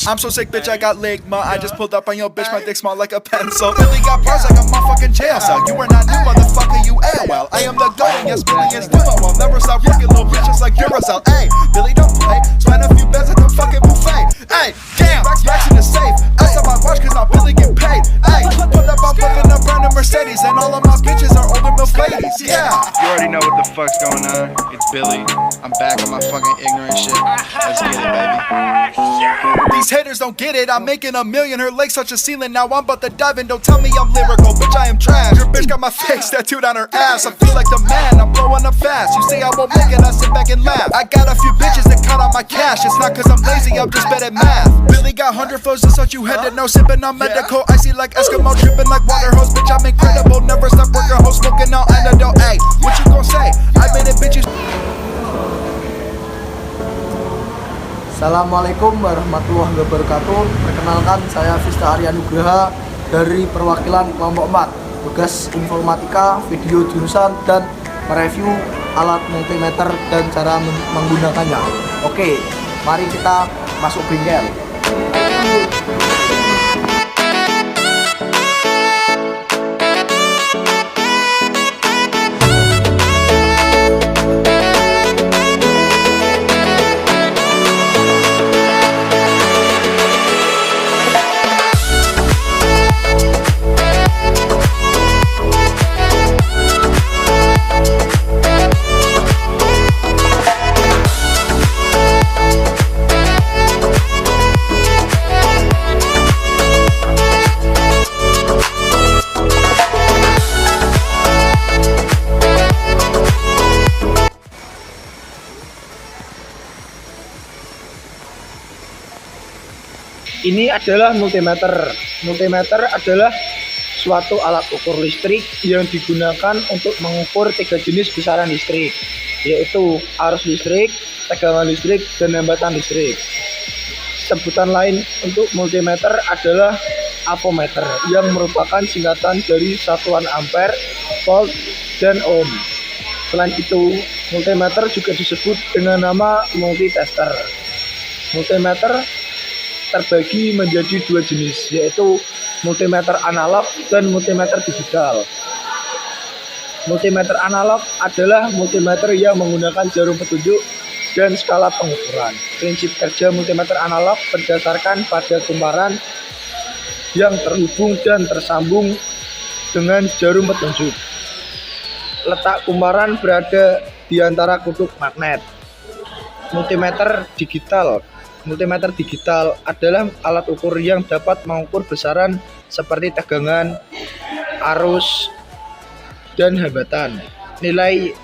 I'm so sick, bitch, I got ligma. I just pulled up on your bitch, my dick small like a pencil. Really got bars like a motherfucking jail cell. You are not new, motherfucker, you AOL. I am the GOAT, yes, Billy is duo. I'll never stop working, little bitches like Duracell. Ayy, Billy don't play, spend a few bets at the fucking buffet. Ayy, damn, racks in the safe. Ice on my watch, cause now Billy get paid. Ayy, pull up, I'm flipping a brand new Mercedes. And all of my bitches are older MILF ladies, yeah. You already know what the fuck's going on. It's Billy. I'm back on my fucking ignorant shit. Let's get it, baby. These haters don't get it, I'm making $1 million. Her legs touch the ceiling, now I'm about to dive in. Don't tell me I'm lyrical, bitch, I am trash. Your bitch got my face tattooed on her ass. I feel like the man, I'm blowing up fast. You say I won't make it, I sit back and laugh. I got a few bitches that count on my cash. It's not cause I'm lazy, I'm just bad at math. Billy got 100 flows, just thought you had to know. Sipping on medical, icy like Eskimo. Dripping like water hose, bitch, I'm incredible. Never stop working, hoe smoking all antidote. Ayy, what you gon' say? I made it, bitches. Assalamualaikum warahmatullahi wabarakatuh. Perkenalkan, saya Vista Arya Nugraha dari perwakilan kelompok 4, tugas informatika, video jurusan, dan mereview alat multimeter dan cara menggunakannya. Oke, mari kita masuk bengkel. Ini adalah multimeter. Multimeter adalah suatu alat ukur listrik yang digunakan untuk mengukur 3 jenis besaran listrik, yaitu arus listrik, tegangan listrik, dan hambatan listrik. Sebutan lain untuk multimeter adalah ampometer, yang merupakan singkatan dari satuan ampere, volt, dan ohm. Selain itu, multimeter juga disebut dengan nama multitester. Multimeter terbagi menjadi 2 jenis, yaitu multimeter analog dan multimeter digital. Multimeter analog adalah multimeter yang menggunakan jarum petunjuk dan skala pengukuran. Prinsip kerja multimeter analog berdasarkan pada kumparan yang terhubung dan tersambung dengan jarum petunjuk. Letak kumparan berada di antara kutub magnet. Multimeter digital adalah alat ukur yang dapat mengukur besaran seperti tegangan, arus, dan hambatan. Nilai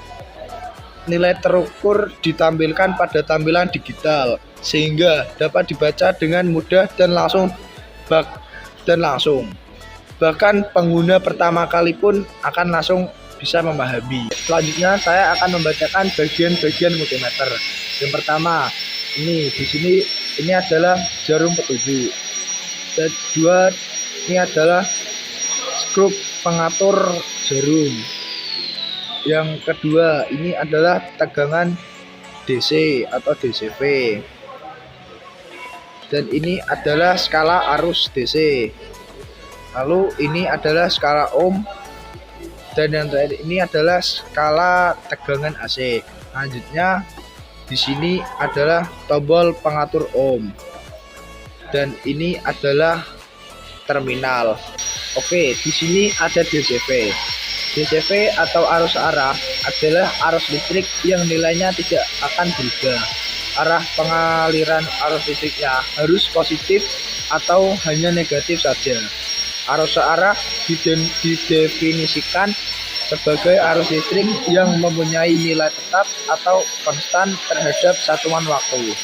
terukur ditampilkan pada tampilan digital sehingga dapat dibaca dengan mudah dan langsung. Bahkan pengguna pertama kali pun akan langsung bisa memahami. Selanjutnya saya akan membacakan bagian-bagian multimeter. Yang pertama, di sini adalah jarum petunjuk. Dan kedua, ini adalah skrup pengatur jarum. Yang kedua, ini adalah tegangan DC atau DCV. Dan ini adalah skala arus DC. Lalu ini adalah skala ohm. Dan yang terakhir ini adalah skala tegangan AC. Selanjutnya, di sini adalah tombol pengatur ohm, dan ini adalah terminal. Oke, di sini ada DCV. DCV atau arus arah adalah arus listrik yang nilainya tidak akan berubah. Arah pengaliran arus listriknya harus positif atau hanya negatif saja. Arus arah didefinisikan sebagai arus listrik yang mempunyai nilai tetap atau konstan terhadap satuan waktu.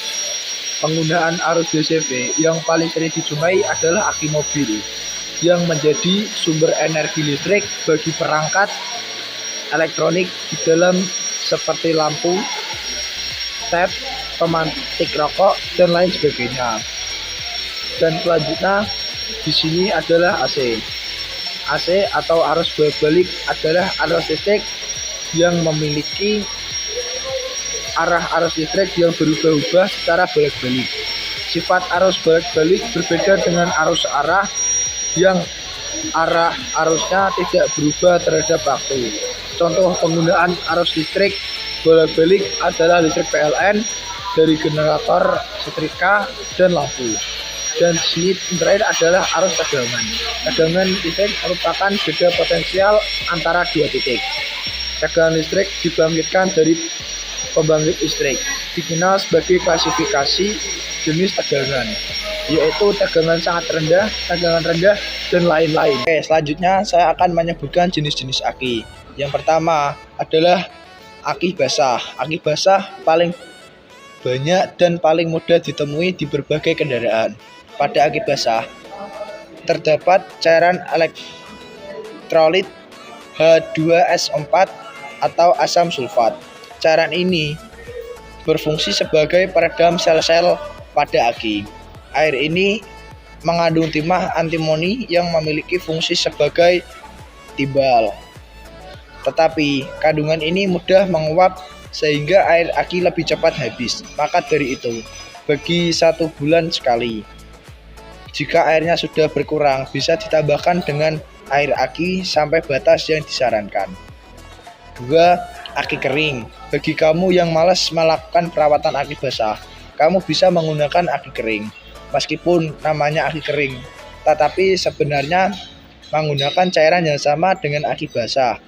Penggunaan arus DCV yang paling sering dijumpai adalah aki mobil, yang menjadi sumber energi listrik bagi perangkat elektronik di dalam seperti lampu, tap, pemantik rokok, dan lain sebagainya. Dan selanjutnya di sini adalah AC. AC atau arus bolak-balik adalah arus listrik yang memiliki arah arus listrik yang berubah-ubah secara bolak-balik. Sifat arus balik berbeda dengan arus arah yang arah arusnya tidak berubah terhadap waktu. Contoh penggunaan arus listrik bolak-balik adalah listrik PLN dari generator, setrika, dan lampu. Dan di sini terakhir adalah arus tegangan. Tegangan listrik merupakan beda potensial antara dua titik. Tegangan listrik dibangkitkan dari pembangkit listrik, dikenal sebagai klasifikasi jenis tegangan, yaitu tegangan sangat rendah, tegangan rendah, dan lain-lain. Oke, selanjutnya saya akan menyebutkan jenis-jenis aki. Yang pertama adalah aki basah. Aki basah paling banyak dan paling mudah ditemui di berbagai kendaraan. Pada aki basah terdapat cairan elektrolit H2S4 atau asam sulfat. Cairan ini berfungsi sebagai peredam sel-sel pada aki. Air ini mengandung timah antimoni yang memiliki fungsi sebagai timbal. Tetapi kandungan ini mudah menguap sehingga air aki lebih cepat habis. Maka dari itu, bagi 1 bulan sekali, jika airnya sudah berkurang, bisa ditambahkan dengan air aki sampai batas yang disarankan. 2. Aki kering. Bagi kamu yang malas melakukan perawatan aki basah, kamu bisa menggunakan aki kering. Meskipun namanya aki kering, tetapi sebenarnya menggunakan cairan yang sama dengan aki basah.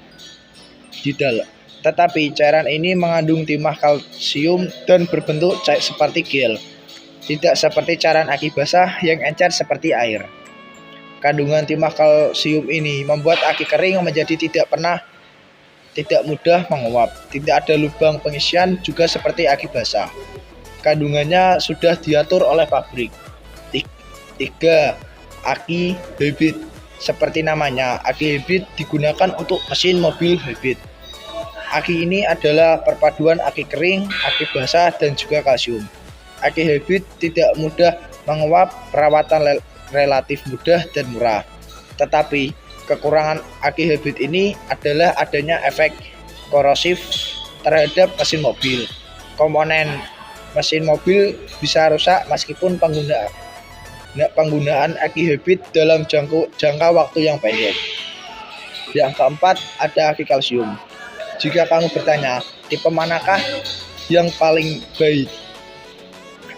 Tetapi cairan ini mengandung timah kalsium dan berbentuk cair seperti gel, tidak seperti cairan aki basah yang encer seperti air. Kandungan timah kalsium ini membuat aki kering menjadi tidak mudah menguap. Tidak ada lubang pengisian juga seperti aki basah. Kandungannya sudah diatur oleh pabrik. 3. Aki hybrid. Seperti namanya, aki hybrid digunakan untuk mesin mobil hybrid. Aki ini adalah perpaduan aki kering, aki basah, dan juga kalsium. Aki hybrid tidak mudah menguap, perawatan relatif mudah dan murah. Tetapi kekurangan aki hybrid ini adalah adanya efek korosif terhadap mesin mobil. Komponen mesin mobil bisa rusak meskipun penggunaan aki hybrid dalam jangka waktu yang pendek. Yang keempat, ada aki kalsium. Jika kamu bertanya, tipe manakah yang paling baik?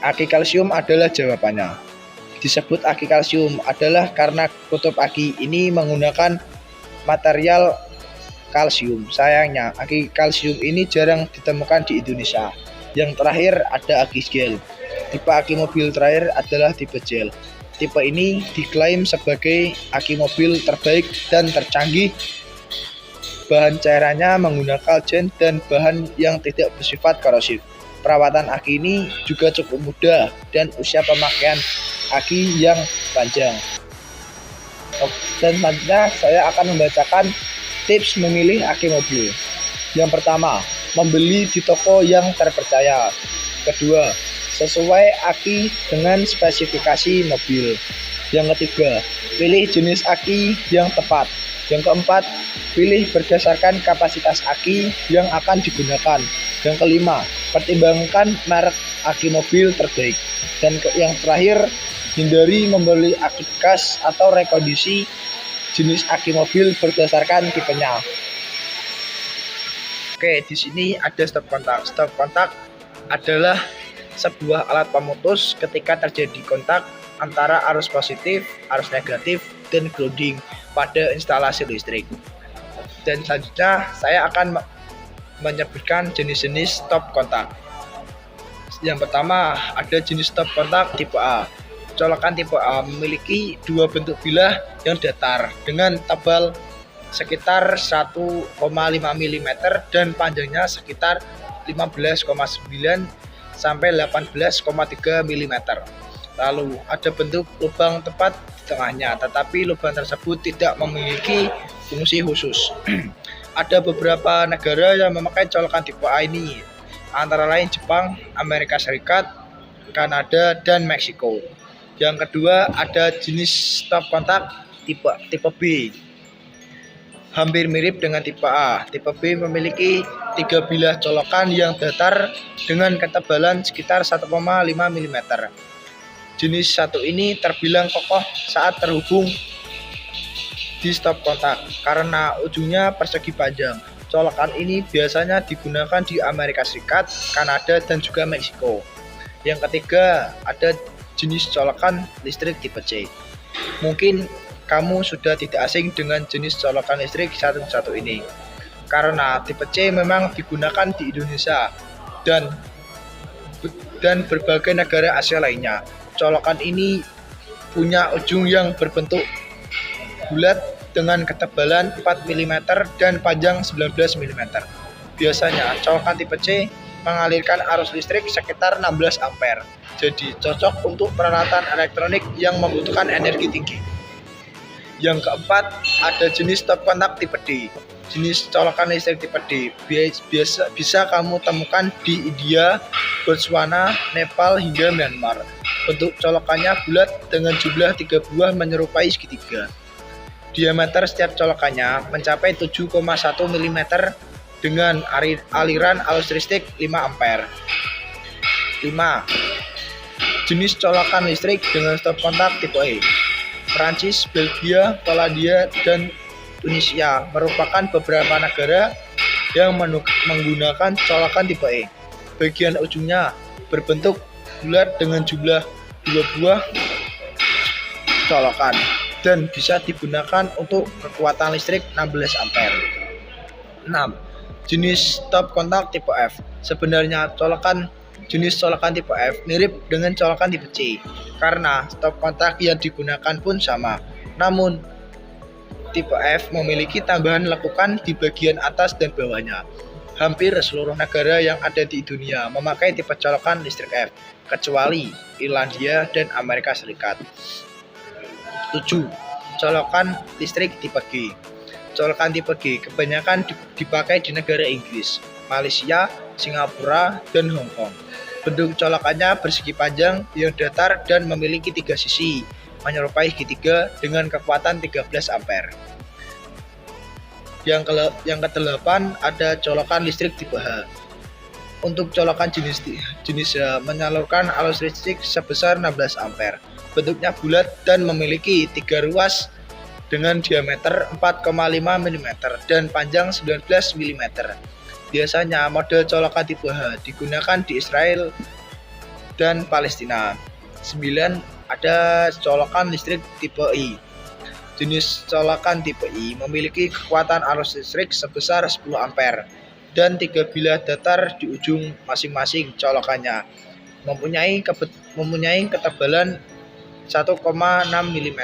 Aki kalsium adalah jawabannya. Disebut aki kalsium adalah karena kutub aki ini menggunakan material kalsium. Sayangnya, aki kalsium ini jarang ditemukan di Indonesia. Yang terakhir ada aki gel. Tipe aki mobil terakhir adalah tipe gel. Tipe ini diklaim sebagai aki mobil terbaik dan tercanggih. Bahan cairannya menggunakan kolgen dan bahan yang tidak bersifat korosif. Perawatan aki ini juga cukup mudah dan usia pemakaian aki yang panjang. Dan selanjutnya saya akan membacakan tips memilih aki mobil. Yang pertama, membeli di toko yang terpercaya. Kedua, sesuai aki dengan spesifikasi mobil. Yang ketiga, pilih jenis aki yang tepat. Yang keempat, pilih berdasarkan kapasitas aki yang akan digunakan. Yang kelima, pertimbangkan merek aki mobil terbaik. Dan yang terakhir, hindari membeli aki bekas atau rekondisi jenis aki mobil berdasarkan tipenya. Oke, di sini ada stop kontak. Stop kontak adalah sebuah alat pemutus ketika terjadi kontak antara arus positif, arus negatif, dan grounding pada instalasi listrik. Dan selanjutnya saya akan menyebutkan jenis-jenis stop kontak. Yang pertama ada jenis stop kontak tipe A. Colokan tipe A memiliki dua bentuk bilah yang datar dengan tebal sekitar 1,5 mm dan panjangnya sekitar 15,9 sampai 18,3 mm. Lalu ada bentuk lubang tepat di tengahnya, tetapi lubang tersebut tidak memiliki fungsi khusus. Ada beberapa negara yang memakai colokan tipe A ini, antara lain Jepang, Amerika Serikat, Kanada, dan Meksiko. Yang kedua ada jenis stop kontak tipe B. Hampir mirip dengan tipe A. Tipe B memiliki 3 bilah colokan yang datar dengan ketebalan sekitar 1,5 mm. Jenis satu ini terbilang kokoh saat terhubung di stop kontak karena ujungnya persegi panjang. Colokan ini biasanya digunakan di Amerika Serikat, Kanada, dan juga Meksiko. Yang ketiga, ada jenis colokan listrik tipe C. Mungkin kamu sudah tidak asing dengan jenis colokan listrik satu ini, karena tipe C memang digunakan di Indonesia dan berbagai negara Asia lainnya. Colokan ini punya ujung yang berbentuk bulat dengan ketebalan 4 mm dan panjang 19 mm. Biasanya colokan tipe C mengalirkan arus listrik sekitar 16 ampere. Jadi cocok untuk peralatan elektronik yang membutuhkan energi tinggi. Yang keempat, ada jenis stop kontak tipe D. Jenis colokan listrik tipe D bisa kamu temukan di India, Botswana, Nepal, hingga Myanmar. Bentuk colokannya bulat dengan jumlah 3 buah menyerupai segitiga. Diameter setiap colokannya mencapai 7,1 mm dengan aliran arus listrik 5 ampere. 5. Jenis colokan listrik dengan stop kontak tipe E. Prancis, Belgia, Polandia, dan Tunisia merupakan beberapa negara yang menggunakan colokan tipe E. Bagian ujungnya berbentuk bulat dengan jumlah 2 buah colokan dan bisa digunakan untuk kekuatan listrik 16 ampere. 6. Jenis stop kontak tipe F. Sebenarnya jenis colokan tipe F mirip dengan colokan tipe C karena stop kontak yang digunakan pun sama. Namun tipe F memiliki tambahan lekukan di bagian atas dan bawahnya. Hampir seluruh negara yang ada di dunia memakai tipe colokan listrik F, kecuali Irlandia dan Amerika Serikat. 7. Colokan listrik tipe G. Colokan tipe G kebanyakan dipakai di negara Inggris, Malaysia, Singapura, dan Hong Kong. Bentuk colokannya persegi panjang yang datar dan memiliki 3 sisi, menyerupai segitiga dengan kekuatan 13 ampere. Yang ke-8 ada colokan listrik tipe H. Untuk colokan jenis H menyalurkan arus listrik sebesar 16 ampere. Bentuknya bulat dan memiliki 3 ruas dengan diameter 4,5 mm dan panjang 19 mm. Biasanya model colokan tipe H digunakan di Israel dan Palestina. 9. Ada colokan listrik tipe I. Jenis colokan tipe I memiliki kekuatan arus listrik sebesar 10 ampere dan 3 bilah datar di ujung masing-masing colokannya. Mempunyai ketebalan 1,6 mm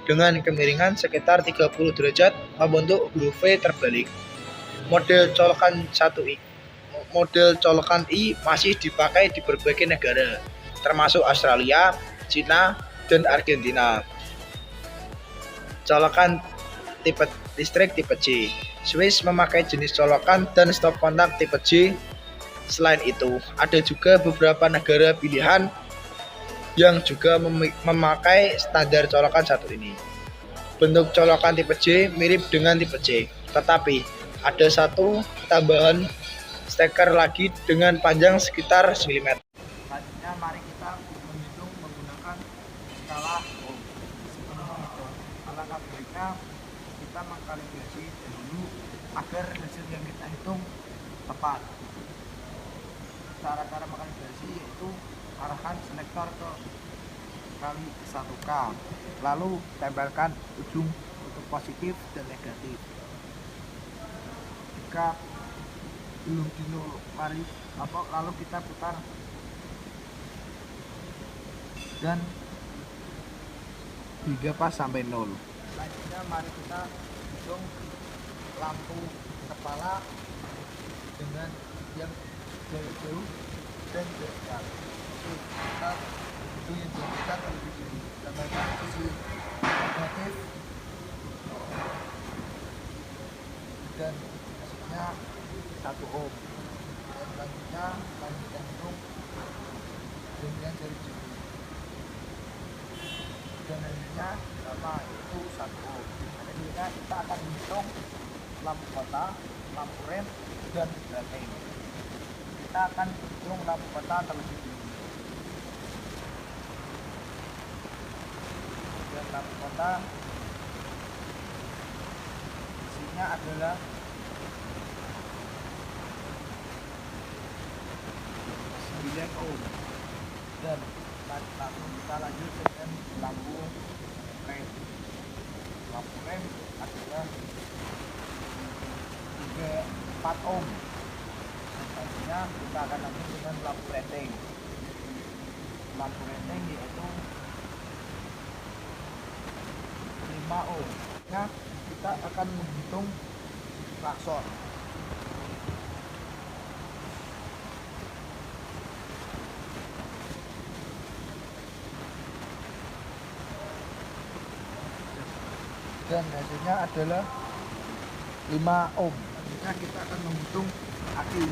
dengan kemiringan sekitar 30 derajat membentuk huruf V terbalik. Model colokan I masih dipakai di berbagai negara, termasuk Australia, Cina, dan Argentina. Colokan listrik tipe C. Swiss memakai jenis colokan dan stop kontak tipe C. Selain itu, ada juga beberapa negara pilihan yang juga memakai standar colokan satu ini. Bentuk colokan tipe C mirip dengan tipe C, tetapi ada satu tambahan steker lagi dengan panjang sekitar 1 mm. Selanjutnya mari kita menghitung menggunakan skala ohm. Sebelum menghitung, alangkah baiknya kita mengkalibrasi dahulu agar hasil yang kita hitung tepat. Cara-cara mengkalibrasi yaitu arahkan selektor ke kali 1K, lalu tempelkan ujung untuk positif dan negatif. Jika belum dinul, lalu kita putar dan hingga pas sampai 0. Selanjutnya mari kita hitung lampu kepala dengan yang jauh-jauh dan dekat. Kita hitung yang jauh dekat terlebih dahulu. Tambahkan sisi negatif dan hasilnya 1 ohm. Dan selanjutnya lanjutkan hitung dengan jari jari. Dan hasilnya sama, yaitu 1 ohm. Selanjutnya kita akan menghitung lampu kota, lampu rem, dan baterai. Kita akan hitung lampu kota terlebih dahulu. lampu kota isinya adalah 9 ohm. Dan langsung kita lanjut dengan lampu rem. Lampu rem adalah 4 ohm. Selanjutnya kita akan lanjut dengan lampu rating. Lampu rating yaitu 5 ohm. Nah, kita akan menghitung klakson. Dan hasilnya adalah 5 ohm. Selanjutnya kita akan menghitung aki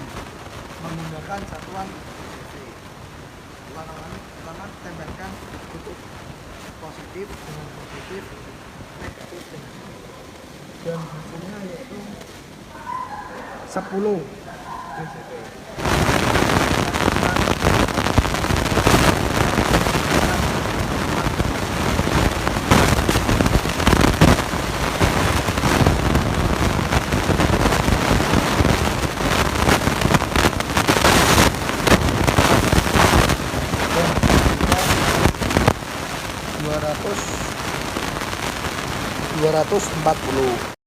menggunakan satuan cc. Ulangan tempelkan kutub positif dengan positif, negatif dengan negatif. Dan hasilnya yaitu 10 dcp. Dan 240